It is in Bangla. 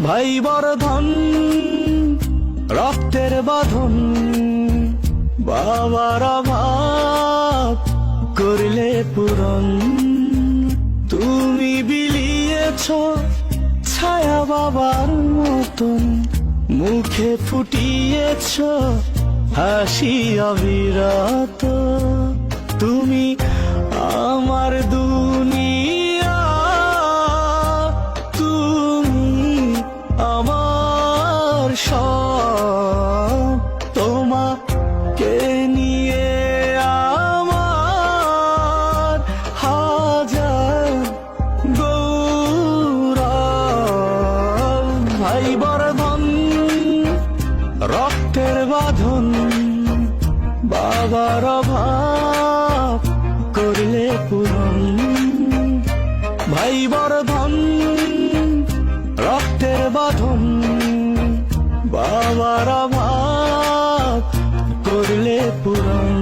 ভাই বর্ধন রক্তের বাঁধন, বাবার অভাব করলে পূরণ। তুমি বিলিয়েছ ছায়া বাবার মতন, মুখে ফুটিয়েছ হাসি অবিরত। তুমি আমার দুনিয়া, তুমি আমার সব। তোমাকে নিয়ে আমার হাজার গৌরব। ভাই বর্ধন রক্তের বাঁধন, বাবার অভাব করলে পূরণ। ভাই বর্ধন রক্তের বাঁধন, বাবার অভাব করলে পূরণ।